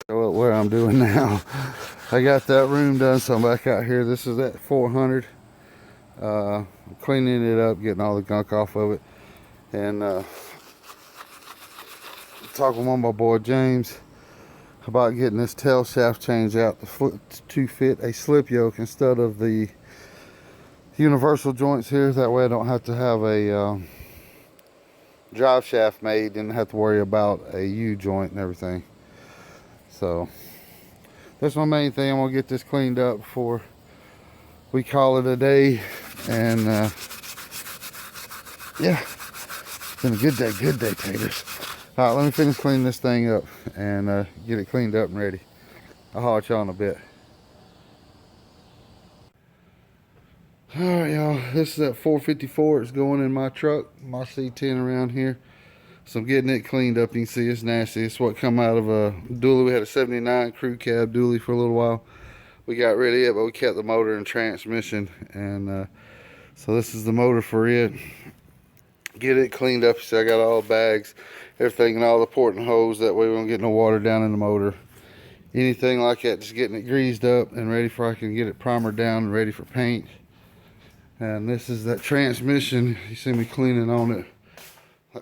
What I'm doing now, I got that room done, so I'm back out here. This is at 400. Cleaning it up, getting all the gunk off of it, and talking with my boy James about getting this tail shaft changed out to fit a slip yoke instead of the universal joints here. That way I don't have to have a drive shaft made and have to worry about a U joint and everything. So that's my main thing. I'm gonna get this cleaned up before we call it a day. And yeah, it's been a good day, taters. All right, let me finish cleaning this thing up and get it cleaned up and ready. I'll holler at y'all in a bit. All right, y'all, this is that 454. It's going in my truck, my C10 around here. So I'm getting it cleaned up. You can see it's nasty. It's what come out of a dually. We had a 79 crew cab dually for a little while. We got rid of it, but we kept the motor and transmission. And so this is the motor for it. Get it cleaned up. See, I got all the bags, everything, and all the port and hose. That way we don't get no water down in the motor. Anything like that, just getting it greased up and ready for I can get it primered down and ready for paint. And this is that transmission. You see me cleaning on it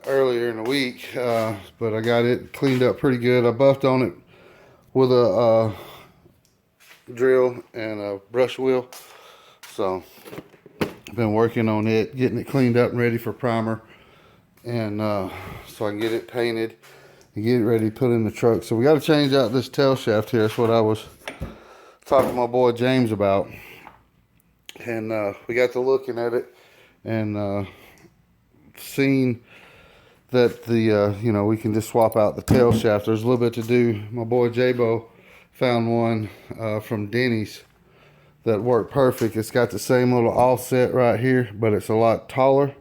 earlier in the week, but I got it cleaned up pretty good. I buffed on it with a drill and a brush wheel. So I've been working on it, getting it cleaned up and ready for primer, and so I can get it painted and get it ready to put in the truck. So we got to change out this tail shaft here. That's what I was talking to my boy James about. And we got to looking at it and seeing that the you know, we can just swap out the tail shaft. There's a little bit to do. My boy J-Bo found one from Denny's that worked perfect. It's got the same little offset right here, but it's a lot taller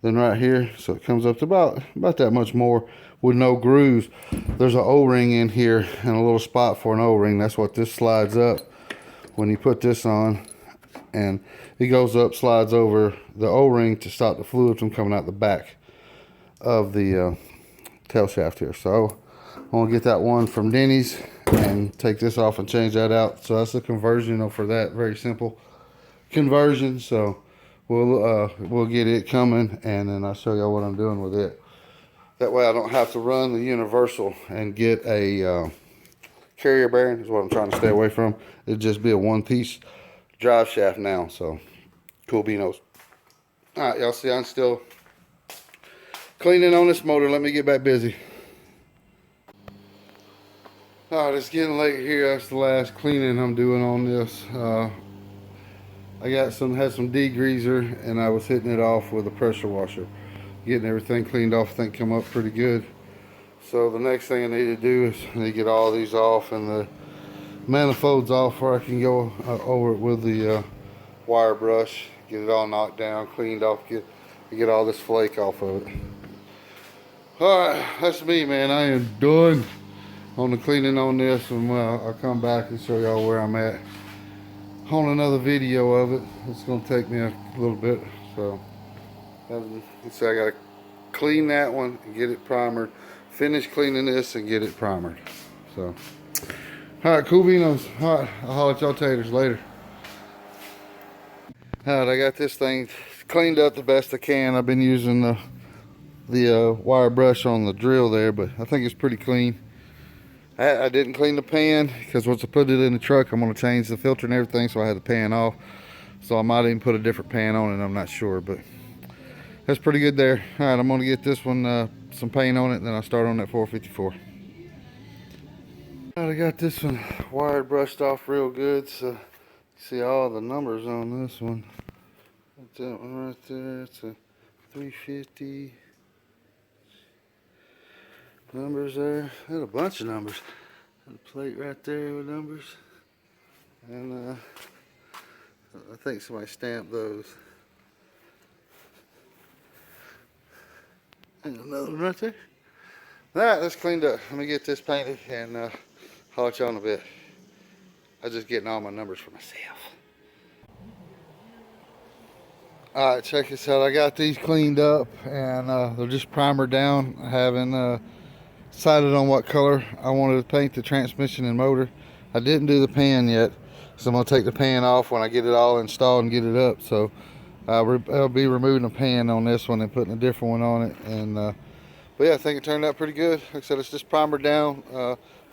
than right here. So it comes up to about that much more with no grooves. There's an O-ring in here and a little spot for an O-ring. That's what this slides up when you put this on. And it goes up, slides over the O-ring to stop the fluid from coming out the back of the tail shaft here. So I'm gonna get that one from Denny's and take this off and change that out. So that's the conversion, you know, for that. Very simple conversion. So we'll get it coming, and then I'll show y'all what I'm doing with it. That way I don't have to run the universal and get a carrier bearing. Is what I'm trying to stay away from. It'd just be a one-piece drive shaft now. So cool beanos. All right, y'all see I'm still cleaning on this motor. Let me get back busy. All right, it's getting late here. That's the last cleaning I'm doing on this. I had some degreaser, and I was hitting it off with a pressure washer, getting everything cleaned off. I think come up pretty good. So the next thing I need to do is I need to get all these off and the manifolds off, where I can go over it with the wire brush, get it all knocked down, cleaned off, get all this flake off of it. All right, that's me, man. I am done on the cleaning on this, and I'll come back and show y'all where I'm at on another video of it. It's gonna take me a little bit, so I gotta clean that one and get it primered, finish cleaning this and get it primered. So all right, cool beanos. All right, I'll holler at y'all taters later. All right, I got this thing cleaned up the best I can. I've been using the wire brush on the drill there, but I think it's pretty clean. I didn't clean the pan because once I put it in the truck, I'm going to change the filter and everything, so I had the pan off. So I might even put a different pan on it, I'm not sure, but that's pretty good there. All right, I'm going to get this one some paint on it, and then I'll start on that 454. All right, I got this one wired brushed off real good, so you see all the numbers on this one. That's that one right there. It's a 350. Numbers there. Had a bunch of numbers. Had a plate right there with numbers. And I think somebody stamped those. And another one right there. Alright, that's cleaned up. Let me get this painted and holler at y'all in a bit. I'm just getting all my numbers for myself. Alright, check this out. I got these cleaned up and they're just primer down. I haven't decided on what color I wanted to paint the transmission and motor. I didn't do the pan yet, so I'm going to take the pan off when I get it all installed and get it up. So I'll be removing the pan on this one and putting a different one on it. And but yeah, I think it turned out pretty good. Like I said, it's just primer down,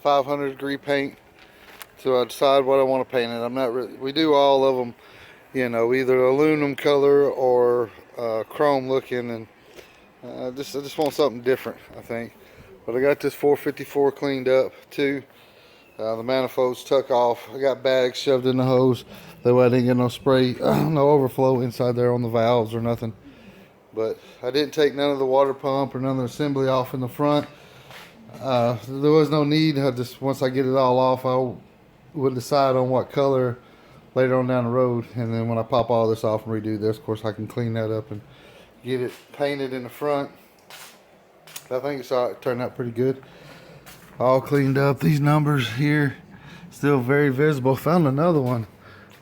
500 degree paint. So I decide what I want to paint it. I'm not really, we do all of them, you know, either aluminum color or chrome looking, and I just want something different, I think. But I got this 454 cleaned up too. The manifolds tuck off. I got bags shoved in the hose. That way I didn't get no spray, no overflow inside there on the valves or nothing. But I didn't take none of the water pump or none of the assembly off in the front. There was no need. Once I get it all off, I would decide on what color later on down the road. And then when I pop all this off and redo this, of course I can clean that up and get it painted in the front. I think it turned out pretty good. All cleaned up. These numbers here still very visible. Found another one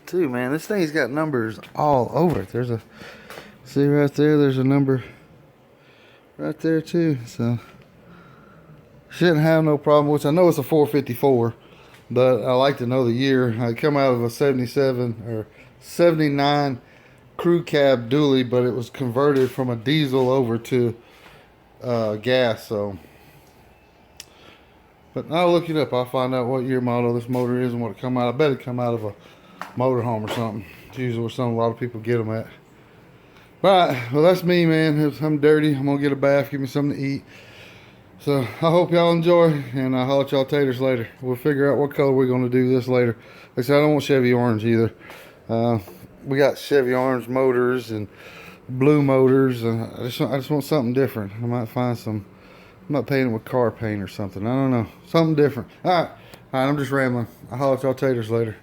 too, man. This thing's got numbers all over it. There's a, see right there, there's a number right there too. So shouldn't have no problem, which I know it's a 454, but I like to know the year. I come out of a 77 or 79 crew cab dually, but it was converted from a diesel over to gas. So, but I'll look it up. I'll find out what year model this motor is and what it come out. I bet it come out of a motorhome or something. It's usually where a lot of people get them at. Alright, well that's me, man. I'm dirty. I'm gonna get a bath, give me something to eat. So I hope y'all enjoy, and I'll holler at y'all taters later. We'll figure out what color we're gonna do this later. Like I said, I don't want Chevy orange either. We got Chevy orange motors and blue motors. I just want something different. I might find some. I might paint it with car paint or something. I don't know. Something different. All right. I'm just rambling. I'll holler at y'all taters later.